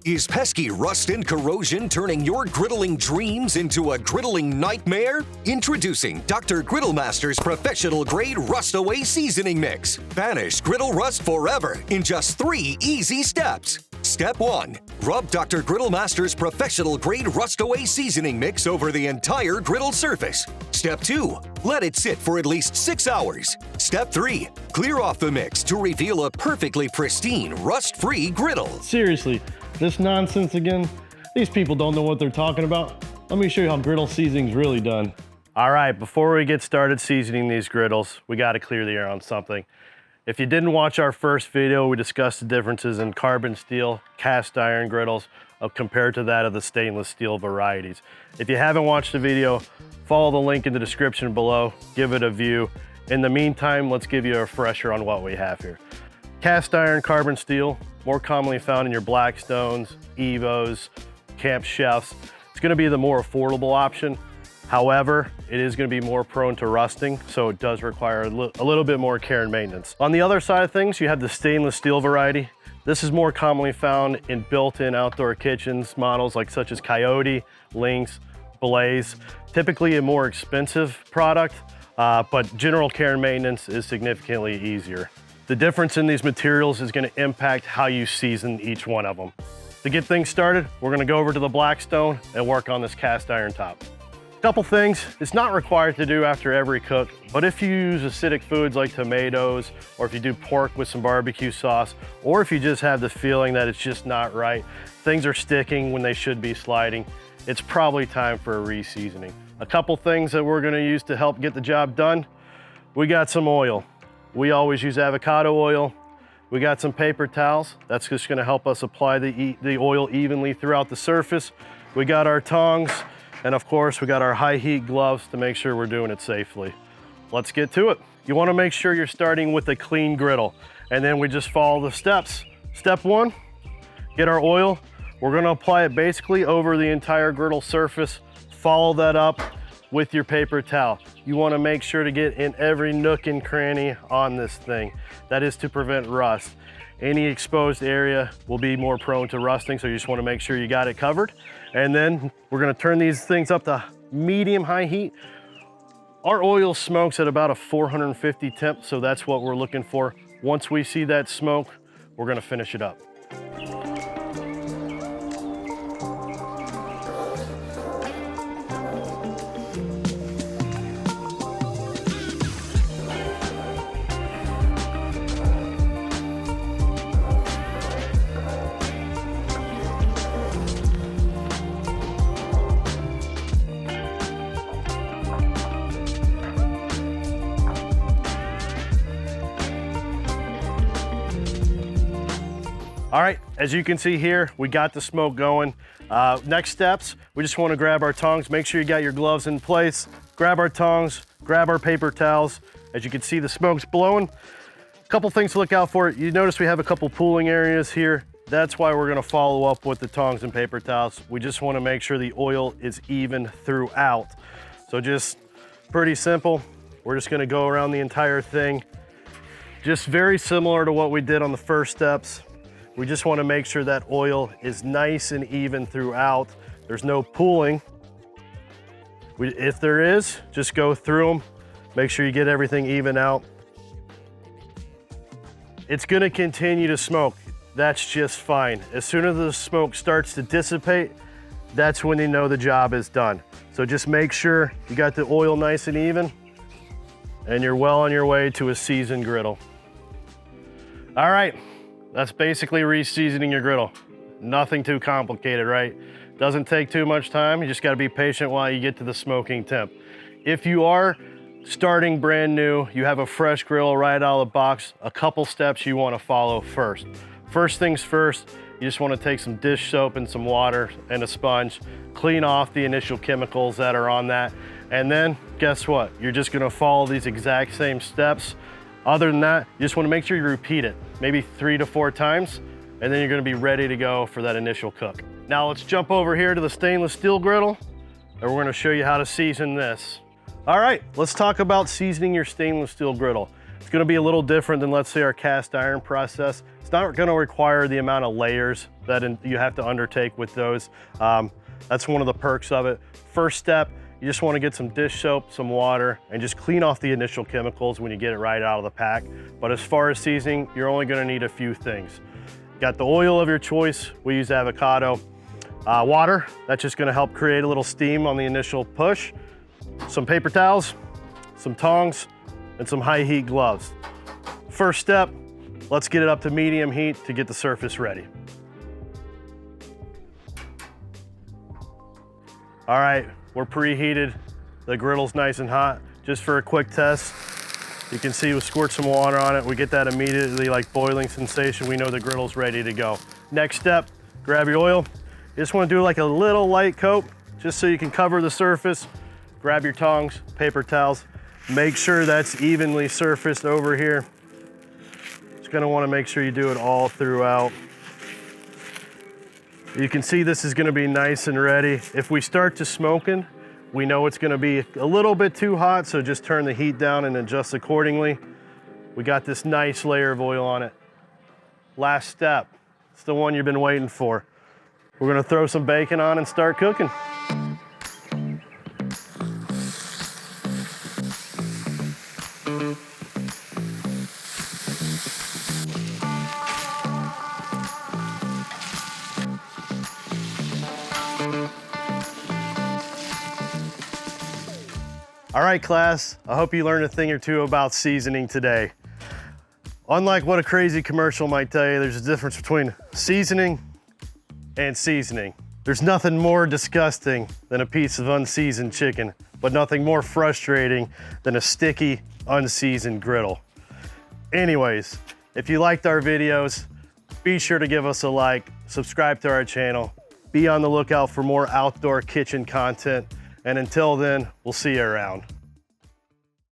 Is pesky rust and corrosion turning your griddling dreams into a griddling nightmare? Introducing Dr. Griddle Master's professional grade Rust Away Seasoning Mix. Banish griddle rust forever in just 3 easy steps. Step 1. Rub Dr. Griddle Master's professional grade Rust Away Seasoning Mix over the entire griddle surface. Step 2. Let it sit for at least 6 hours. Step 3. Clear off the mix to reveal a perfectly pristine, rust-free griddle. Seriously, this nonsense again? These people don't know what they're talking about. Let me show you how griddle seasoning's really done. All right, before we get started seasoning these griddles, we gotta clear the air on something. If you didn't watch our first video, we discussed the differences in carbon steel, cast iron griddles compared to that of the stainless steel varieties. If you haven't watched the video, follow the link in the description below, give it a view. In the meantime, let's give you a refresher on what we have here. Cast iron carbon steel, more commonly found in your Blackstones, Evos, Camp Chefs. It's gonna be the more affordable option. However, it is gonna be more prone to rusting, so it does require a little bit more care and maintenance. On the other side of things, you have the stainless steel variety. This is more commonly found in built-in outdoor kitchens, models such as Coyote, Lynx, Blaze. Typically a more expensive product, but general care and maintenance is significantly easier. The difference in these materials is gonna impact how you season each one of them. To get things started, we're gonna go over to the Blackstone and work on this cast iron top. Couple things, it's not required to do after every cook, but if you use acidic foods like tomatoes, or if you do pork with some barbecue sauce, or if you just have the feeling that it's just not right, things are sticking when they should be sliding, it's probably time for a re-seasoning. A couple things that we're gonna use to help get the job done. We got some oil. We always use avocado oil. We got some paper towels. That's just gonna help us apply the oil evenly throughout the surface. We got our tongs. And of course, we got our high heat gloves to make sure we're doing it safely. Let's get to it. You wanna make sure you're starting with a clean griddle, and then we just follow the steps. Step 1, get our oil. We're gonna apply it basically over the entire griddle surface. Follow that up with your paper towel. You wanna make sure to get in every nook and cranny on this thing. That is to prevent rust. Any exposed area will be more prone to rusting, so you just wanna make sure you got it covered. And then we're gonna turn these things up to medium high heat. Our oil smokes at about a 450 temp, so that's what we're looking for. Once we see that smoke, we're gonna finish it up. All right, as you can see here, we got the smoke going. Next steps, we just wanna grab our tongs. Make sure you got your gloves in place. Grab our tongs, grab our paper towels. As you can see, the smoke's blowing. A couple things to look out for. You notice we have a couple pooling areas here. That's why we're gonna follow up with the tongs and paper towels. We just wanna make sure the oil is even throughout. So just pretty simple. We're just gonna go around the entire thing. Just very similar to what we did on the first steps. We just wanna make sure that oil is nice and even throughout. There's no pooling. If there is, just go through them. Make sure you get everything even out. It's gonna continue to smoke. That's just fine. As soon as the smoke starts to dissipate, that's when you know the job is done. So just make sure you got the oil nice and even, and you're well on your way to a seasoned griddle. All right. That's basically re-seasoning your griddle. Nothing too complicated, right? Doesn't take too much time. You just gotta be patient while you get to the smoking temp. If you are starting brand new, you have a fresh griddle right out of the box, a couple steps you wanna follow first. First things first, you just wanna take some dish soap and some water and a sponge, clean off the initial chemicals that are on that, and then guess what? You're just gonna follow these exact same steps. Other than that, you just wanna make sure you repeat it, maybe 3 to 4 times, and then you're gonna be ready to go for that initial cook. Now let's jump over here to the stainless steel griddle, and we're gonna show you how to season this. All right, let's talk about seasoning your stainless steel griddle. It's gonna be a little different than, let's say, our cast iron process. It's not gonna require the amount of layers that you have to undertake with those. That's one of the perks of it. First step, you just wanna get some dish soap, some water, and just clean off the initial chemicals when you get it right out of the pack. But as far as seasoning, you're only gonna need a few things. Got the oil of your choice, we use avocado. Water, that's just gonna help create a little steam on the initial push. Some paper towels, some tongs, and some high heat gloves. First step, let's get it up to medium heat to get the surface ready. All right, we're preheated. The griddle's nice and hot. Just for a quick test, you can see we squirt some water on it. We get that immediately, like boiling sensation. We know the griddle's ready to go. Next step, grab your oil. You just wanna do like a little light coat, just so you can cover the surface. Grab your tongs, paper towels. Make sure that's evenly surfaced over here. Just gonna wanna make sure you do it all throughout. You can see this is gonna be nice and ready. If we start to smoking, we know it's gonna be a little bit too hot, so just turn the heat down and adjust accordingly. We got this nice layer of oil on it. Last step, it's the one you've been waiting for. We're gonna throw some bacon on and start cooking. All right, class, I hope you learned a thing or two about seasoning today. Unlike what a crazy commercial might tell you, there's a difference between seasoning and seasoning. There's nothing more disgusting than a piece of unseasoned chicken, but nothing more frustrating than a sticky, unseasoned griddle. Anyways, if you liked our videos, be sure to give us a like, subscribe to our channel, be on the lookout for more outdoor kitchen content, and until then, we'll see you around.